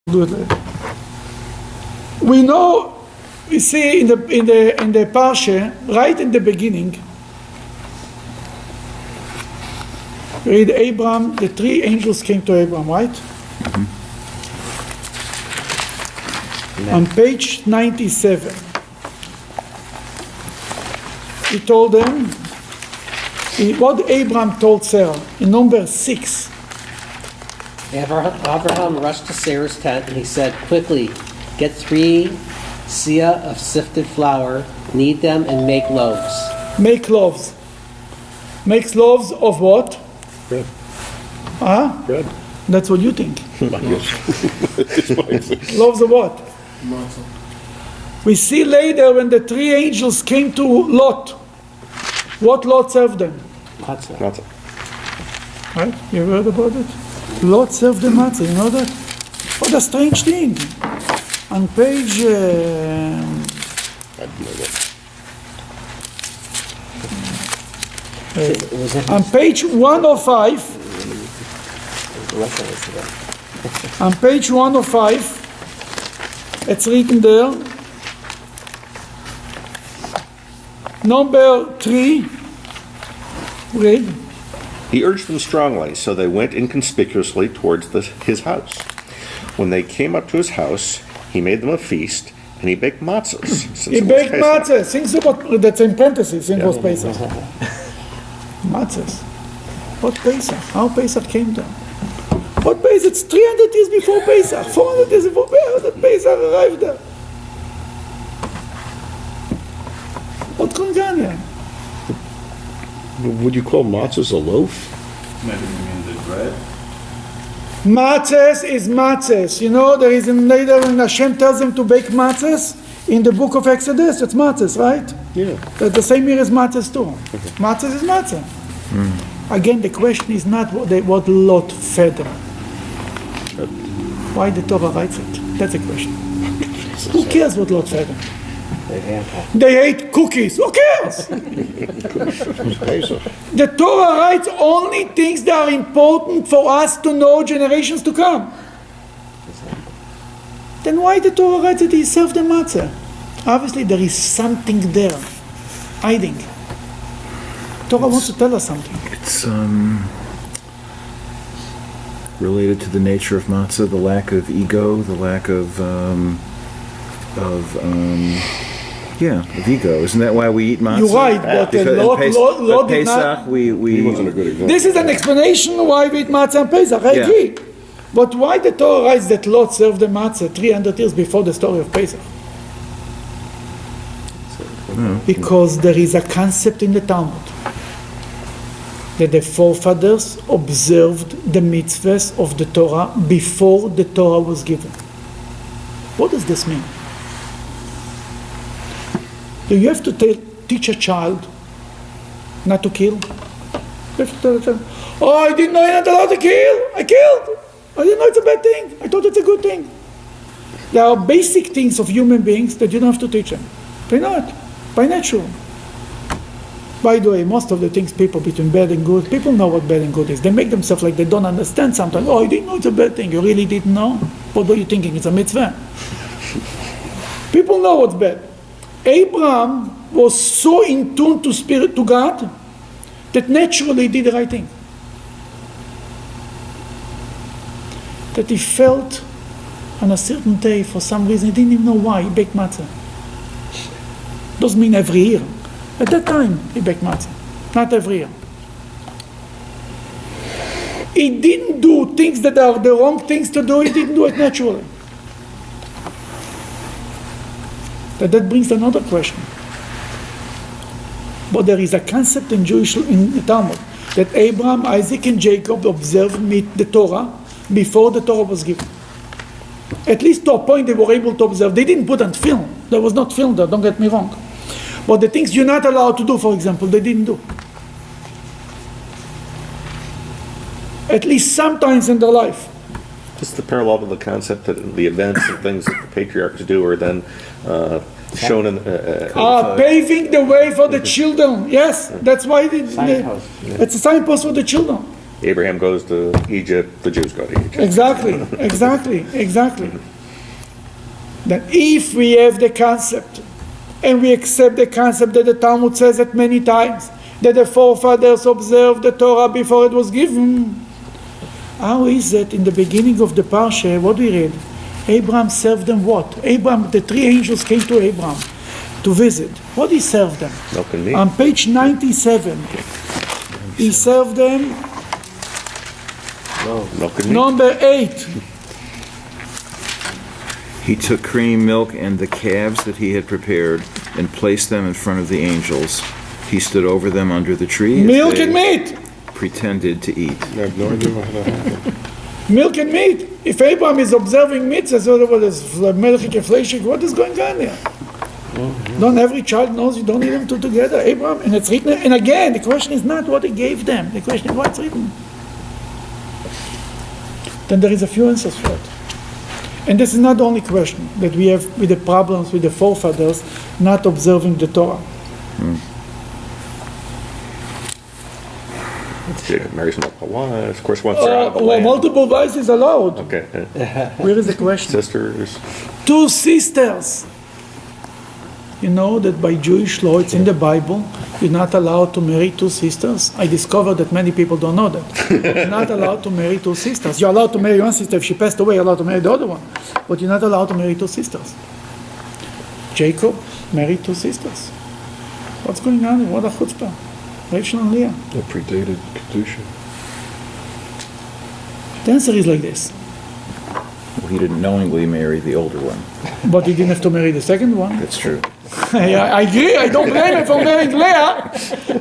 do it later. We know, we see in the Parshat, right in the beginning, read Abraham, the three angels came to Abraham, right? Mm-hmm. On page 97, he told them, what Abraham told Sarah, in number 6. Abraham rushed to Sarah's tent and he said, "Quickly, get 3 seah of sifted flour, knead them, and make loaves." Make loaves. Makes loaves of what? Bread. Huh? Bread. That's what you think. It's my thing. Loaves of what? Matzah. We see later when the 3 angels came to Lot. What Lot served them? Matzah. Matzah. Right? You heard about it? Lot served the matzah, you know that? What a strange thing. On page... I didn't know that. on page 105, on page 105, it's written there, number 3, read. He urged them strongly, so they went inconspicuously towards his house. When they came up to his house, he made them a feast, and he baked matzahs. He baked matzahs. Things about, that's in parentheses, since it was Pesach. Matzahs. What Pesach? How Pesach came down? What Pesach? It's 300 years before Pesach. 400 years before Pesach arrived there. What's going on here? Would you call matzahs a loaf? Maybe you mean the bread? Matzahs is matzahs. You know, there is later when Hashem tells them to bake matzahs in the book of Exodus. It's matzahs, right? Yeah. That's the same here as matzahs too. Matzahs is matzah. Again, the question is not what Lot fed them. Why the Torah writes it? That's the question. Who cares what Lot fed them? They ate cookies. Who cares? The Torah writes only things that are important for us to know generations to come. Then why the Torah writes that he served the matzah? Obviously there is something there, hiding. Torah wants to tell us something. It's related to the nature of matzah, the lack of ego, the lack of ego. Isn't that why we eat matzah? You're right, but Lot did Pesach, not. we He wasn't a good example. This is an explanation why we eat matzah and Pesach. I agree. But why the Torah writes that Lot served the matzah 300 years before the story of Pesach? Because there is a concept in the Talmud that the forefathers observed the mitzvahs of the Torah before the Torah was given. What does this mean? Do you have to teach a child not to kill? You have to tell a child, oh, I didn't know you're not allowed to kill. I killed. I didn't know it's a bad thing. I thought it's a good thing. There are basic things of human beings that you don't have to teach them. They're not. By nature. By the way, most of the things people between bad and good, people know what bad and good is. They make themselves like they don't understand sometimes. Oh, you didn't know it's a bad thing. You really didn't know? What were you thinking? It's a mitzvah. People know what's bad. Abraham was so in tune to spirit, to God, that naturally did the right thing. That he felt on a certain day, for some reason, he didn't even know why, he baked matzah. Doesn't mean every year. At that time, he baked matzah. Not every year. He didn't do things that are the wrong things to do, he didn't do it naturally. That brings another question. But there is a concept in the Talmud that Abraham, Isaac, and Jacob observed the Torah before the Torah was given. At least to a point they were able to observe. They didn't put on film. There was not film there, don't get me wrong. But the things you're not allowed to do, for example, they didn't do. At least sometimes in their life. This is the parallel to the concept that the events and things that the patriarchs do are then shown in... paving the way for the children. Yes, that's why it's a signpost for the children. Abraham goes to Egypt, the Jews go to Egypt. Exactly. That if we have the concept, and we accept the concept that the Talmud says it many times, that the forefathers observed the Torah before it was given, how is it in the beginning of the Parsha, what we read? Abraham served them what? The three angels came to Abraham to visit. What he served them? Milk and meat. On page 97, he served them Milk and meat. number 8. He took cream, milk, and the calves that he had prepared and placed them in front of the angels. He stood over them under the tree. as Milk they and meat. Pretended to eat. I have no idea how that happened. Milk and meat. If Abraham is observing mitzvahs, what is going on there? Don't every child knows you don't need them two together, Abraham? And it's written, and again, the question is not what he gave them, the question is what's written. Then there is a few answers for it. And this is not the only question that we have with the problems with the forefathers not observing the Torah. Jacob marries multiple wives. Of course, once they're out of the Well, land. multiple wives is allowed. Okay. Where is the question? Sisters. 2 sisters. You know that by Jewish law, it's in the Bible, you're not allowed to marry 2 sisters. I discovered that many people don't know that. You're not allowed to marry 2 sisters. You're allowed to marry one sister. If she passed away, you're allowed to marry the other one. But you're not allowed to marry 2 sisters. Jacob married 2 sisters. What's going on here? What a chutzpah. Rachel and Leah. That predated Kedusha. The answer is like this. Well, he didn't knowingly marry the older one. But he didn't have to marry the second one. That's true. I agree. I don't blame him for marrying Leah.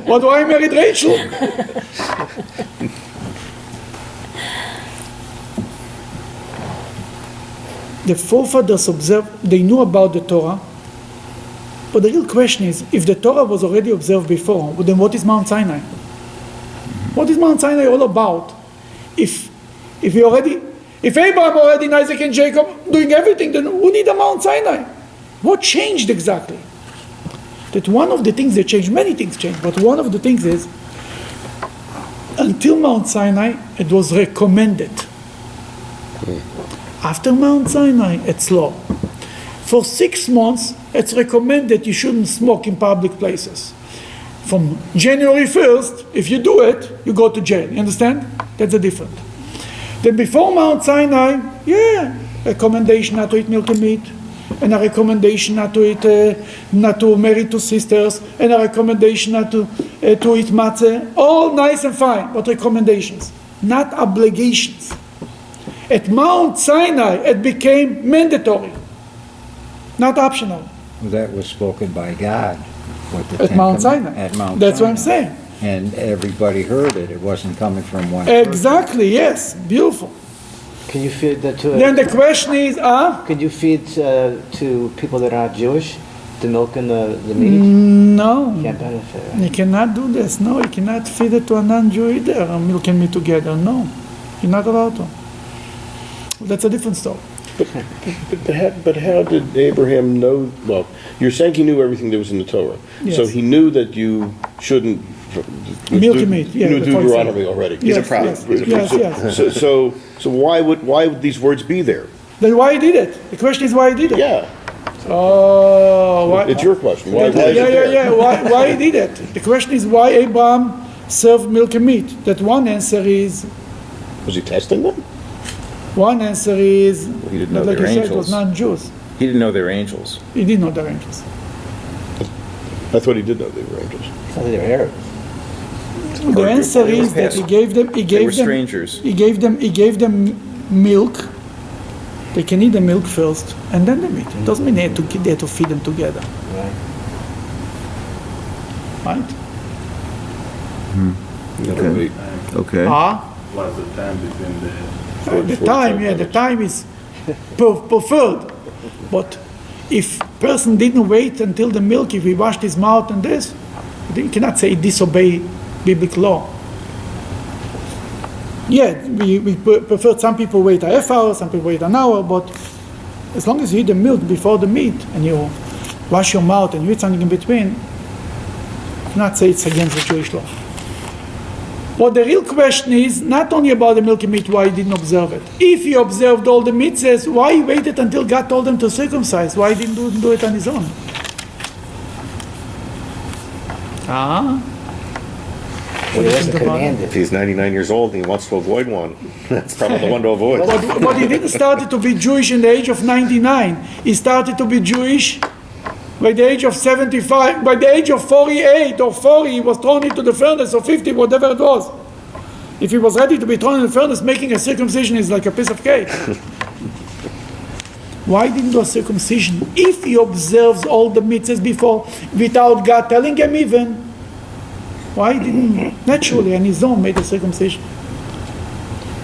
But why married Rachel? The forefathers observed, they knew about the Torah. But the real question is, if the Torah was already observed before, then what is Mount Sinai? What is Mount Sinai all about? If Abraham already and Isaac and Jacob doing everything, then who need a Mount Sinai? What changed exactly? That one of the things that changed, many things changed, but one of the things is, until Mount Sinai, it was recommended. After Mount Sinai, it's law. For 6 months, it's recommended you shouldn't smoke in public places. From January 1st, if you do it, you go to jail. You understand? That's a different. Then before Mount Sinai, recommendation not to eat milk and meat, and a recommendation not to marry 2 sisters, and a recommendation not to eat matzah. All nice and fine, but recommendations, not obligations. At Mount Sinai, it became mandatory, not optional. Well, that was spoken by God. At Mount Sinai. At Mount That's Sinai. what I'm saying. And everybody heard it. It wasn't coming from one person. Exactly, yes, beautiful. Can you feed that Then the question is, Could you feed to people that are not Jewish the milk and the meat? no, Can't benefit. Right? you cannot do this. No, you cannot feed it to a non-Jew either, milk and meat together. No, you're not allowed to. That's a different story. But how did Abraham know? Well, you're saying he knew everything that was in the Torah. Yes. So he knew that you shouldn't. Milk and meat, You knew the Deuteronomy already. He's a prophet. So why would these words be there? Then why he did it? The question is why he did it. Yeah, Oh, why? it's your question. Why is it there? Yeah. Why he did it? The question is why Abraham served milk and meat. That one answer is. Was he testing them? One answer is. He didn't know like they were you said, it was angels. non-Jews. He didn't know they were angels. He did know they're angels. I thought he did know they were angels. I thought they were Arabs. The answer is that he gave them. They were strangers. He gave them milk. They can eat the milk first, and then the meat. It doesn't mean they had to feed them together, Right. right? Okay. Okay. Was the time between The time is preferred. But if person didn't wait until the milk, if he washed his mouth and this, you cannot say disobey biblical law. Yeah, we prefer, some people wait a half hour, some people wait an hour, but as long as you eat the milk before the meat and you wash your mouth and you eat something in between, you cannot say it's against the Jewish law. But the real question is not only about the milky meat, why he didn't observe it. If he observed all the mitzvahs, why he waited until God told him to circumcise? Why he didn't do it on his own? It wasn't commanded. If he's 99 years old and he wants to avoid one, that's probably the one to avoid. But he didn't start to be Jewish in the age of 99. He started to be Jewish by the age of 75. By the age of 48 or 40, he was thrown into the furnace, or 50, whatever it was. If he was ready to be thrown in the furnace, making a circumcision is like a piece of cake. Why didn't he do a circumcision? If he observes all the mitzvahs before, without God telling him even, why didn't he naturally on his own make a circumcision?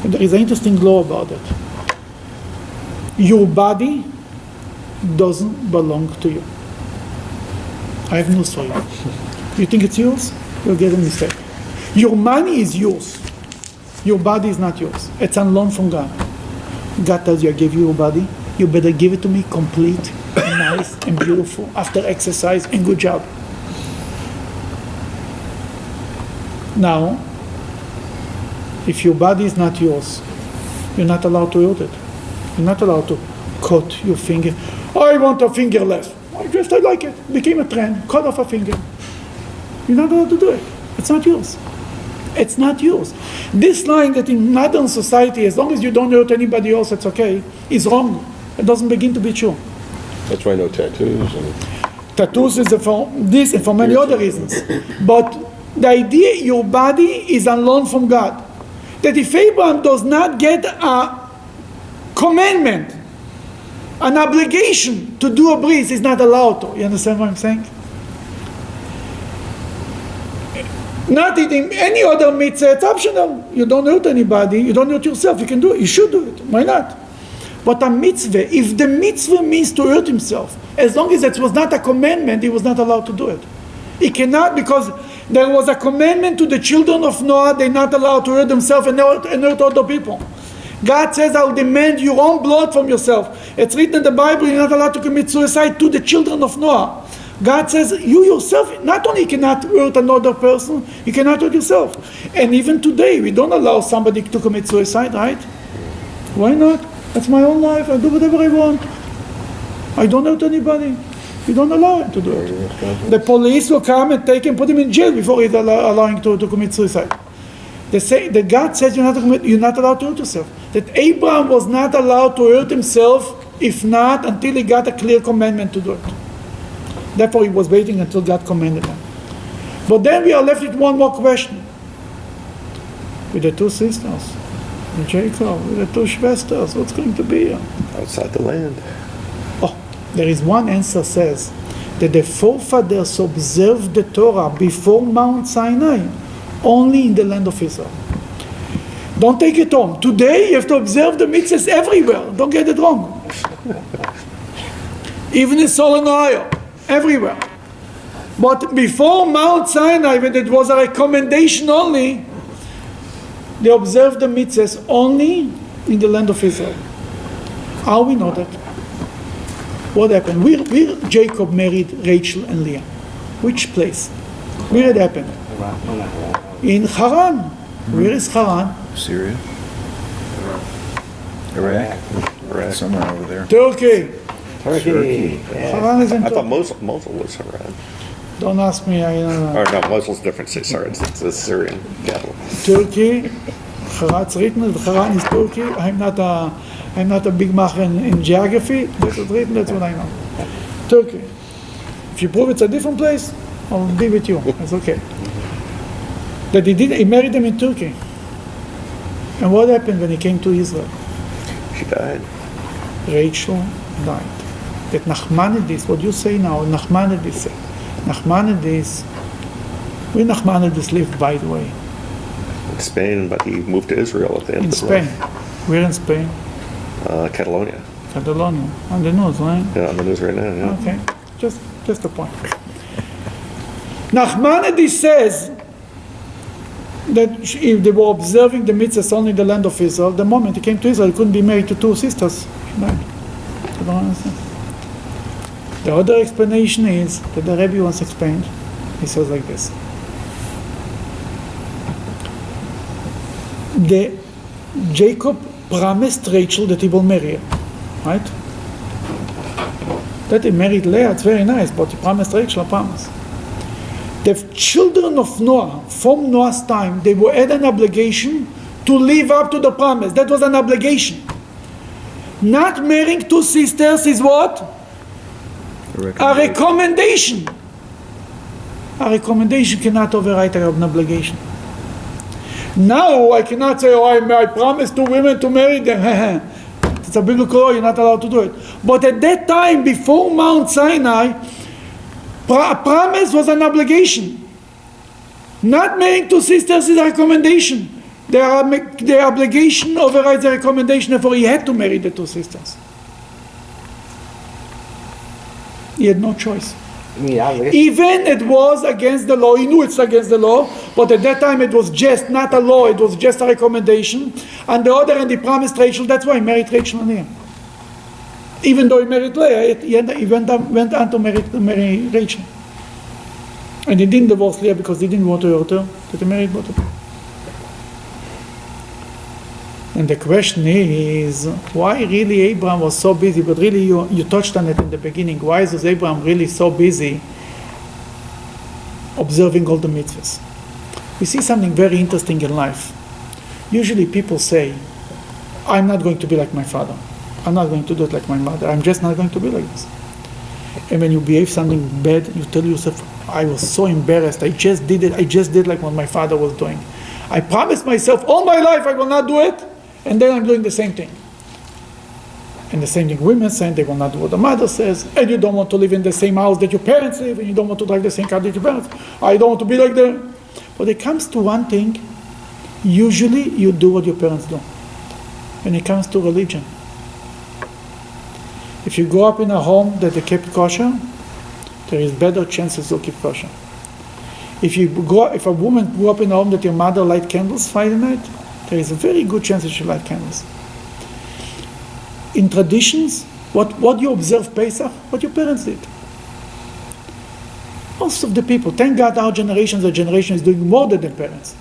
And there is an interesting law about it. Your body doesn't belong to you. I have news for you. You think it's yours? You'll get a mistake. Your money is yours. Your body is not yours. It's on loan from God. God tells you, I gave you your body. You better give it to me complete, and nice, and beautiful, after exercise, and good job. Now, if your body is not yours, you're not allowed to hurt it. You're not allowed to cut your finger. I want a finger less. I like it. It became a trend. Cut off a finger. You're not allowed to do it. It's not yours. It's not yours. This line that in modern society, as long as you don't hurt anybody else, it's okay, is wrong. It doesn't begin to be true. That's why no tattoos. Tattoos is for this and for many other reasons. But the idea your body is on loan from God. That if Abraham does not get a commandment, an obligation to do a bris, he's not allowed to. You understand what I'm saying? Not eating any other mitzvah, it's optional. You don't hurt anybody, you don't hurt yourself, you can do it, you should do it. Why not? But a mitzvah, if the mitzvah means to hurt himself, as long as it was not a commandment, he was not allowed to do it. He cannot, because there was a commandment to the children of Noah, they're not allowed to hurt themselves and hurt other people. God says, I'll demand your own blood from yourself. It's written in the Bible, you're not allowed to commit suicide to the children of Noah. God says, you yourself, not only cannot hurt another person, you cannot hurt yourself. And even today, we don't allow somebody to commit suicide, right? Why not? That's my own life, I do whatever I want. I don't hurt anybody. You don't allow him to do it. The police will come and take him, put him in jail before he's allowing to commit suicide. They say that God says you're not allowed to hurt yourself. That Abraham was not allowed to hurt himself, if not until he got a clear commandment to do it. Therefore he was waiting until God commanded him. But then we are left with one more question. With the two sisters, with Jacob, with the two Schwesters, what's going to be? Outside the land. There is one answer says that the forefathers observed the Torah before Mount Sinai only in the land of Israel. Don't take it home. Today you have to observe the mitzvahs everywhere. Don't get it wrong. Even in Solon, Ohio, everywhere. But before Mount Sinai, when it was a recommendation only, they observed the mitzvahs only in the land of Israel. How we know that? What happened? Where Jacob married Rachel and Leah? Which place? Where it happened? In Haran. Where is Haran? Syria? Iraq? Somewhere over there. Turkey. Turkey. Haran is in I thought Turkey. Mosul was Haran. Don't ask me. I don't know. Or no, Mosul's different. Sorry, it's the Syrian capital. Turkey. Haran, it's written that Haran is Turkey. I'm not a big macher in geography. That's what's written. That's what I know. Turkey. If you prove it's a different place, I'll be with you. It's okay. That he married them in Turkey. And what happened when he came to Israel? She died. Rachel died. That Nachmanides, what you say now, Nachmanides said. Nachmanides, where Nachmanides lived, by the way? In Spain, but he moved to Israel at the end In of the Spain. Where in Spain? Catalonia. Catalonia. On the news, right? Yeah, on the news right now, yeah. Okay. Just a point. Nachmanides says that if they were observing the mitzvahs only in the land of Israel, the moment he came to Israel, he couldn't be married to two sisters. Right? I don't understand. The other explanation is that the Rebbe once explained. He says like this. Jacob promised Rachel that he will marry her, right? That he married Leah, it's very nice, but he promised Rachel a promise. The children of Noah, from Noah's time, they were had an obligation to live up to the promise. That was an obligation. Not marrying two sisters is what? A recommendation. A recommendation cannot override an obligation. Now I cannot say, I promised two women to marry them. It's a biblical law, you're not allowed to do it. But at that time, before Mount Sinai, a promise was an obligation. Not marrying two sisters is a recommendation. The obligation overrides the recommendation, therefore he had to marry the two sisters. He had no choice. Even it was against the law, he knew it's against the law, but at that time it was just not a law, it was just a recommendation. On the other hand, he promised Rachel, that's why he married Rachel and Leah. Even though he married Leah, he went on to marry Rachel. And he didn't divorce Leah because he didn't want to hurt her, but he married both of them. And the question is, why really Abraham was so busy? But really, you touched on it in the beginning. Why is Abraham really so busy observing all the mitzvahs? We see something very interesting in life. Usually people say, I'm not going to be like my father. I'm not going to do it like my mother. I'm just not going to be like this. And when you behave something bad, you tell yourself, I was so embarrassed. I just did it. I just did like what my father was doing. I promised myself all my life I will not do it. And then I'm doing the same thing. And the same thing women say, they will not do what the mother says. And you don't want to live in the same house that your parents live, and you don't want to drive the same car that your parents. I don't want to be like them. But it comes to one thing, usually you do what your parents do. When it comes to religion. If you grow up in a home that they kept kosher, there is better chances to keep kosher. If a woman grew up in a home that your mother light candles Friday night, there is a very good chance that she light candles. In traditions, what you observe Pesach, what your parents did. Most of the people, thank God our generation is doing more than their parents.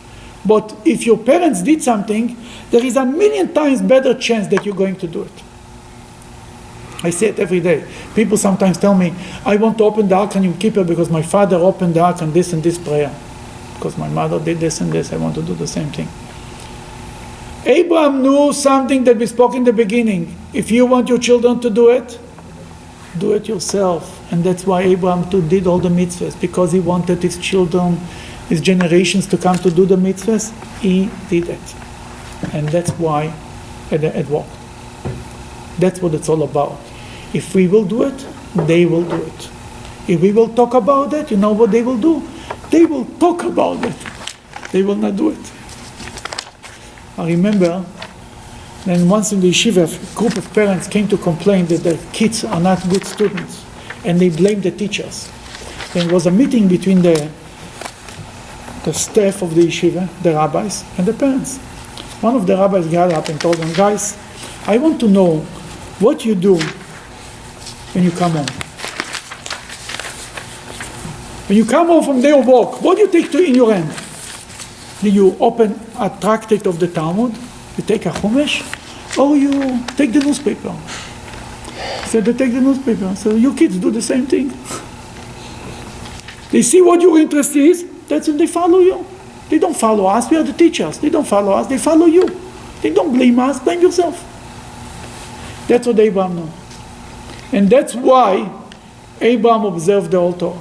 But if your parents did something, there is a million times better chance that you're going to do it. I say it every day. People sometimes tell me, I want to open the Ark and you keep it because my father opened the Ark and this prayer. Because my mother did this and this, I want to do the same thing. Abraham knew something that we spoke in the beginning. If you want your children to do it yourself. And that's why Abraham too did all the mitzvahs, because he wanted his children, his generations to come to do the mitzvahs. He did it. And that's why it worked. That's what it's all about. If we will do it, they will do it. If we will talk about it, you know what they will do? They will talk about it. They will not do it. I remember then once in the yeshiva, a group of parents came to complain that their kids are not good students, and they blamed the teachers. There was a meeting between the staff of the yeshiva, the rabbis, and the parents. One of the rabbis got up and told them, guys, I want to know what you do when you come home. When you come home from their walk, what do you take in your hand? Do you open a tractate of the Talmud? You take a Chumash? Or you take the newspaper? So they take the newspaper. So your kids do the same thing. They see what your interest is, that's when they follow you. They don't follow us, we are the teachers. They don't follow us, they follow you. They don't blame us, blame yourself. That's what Abraham knew. And that's why Abraham observed the whole Torah.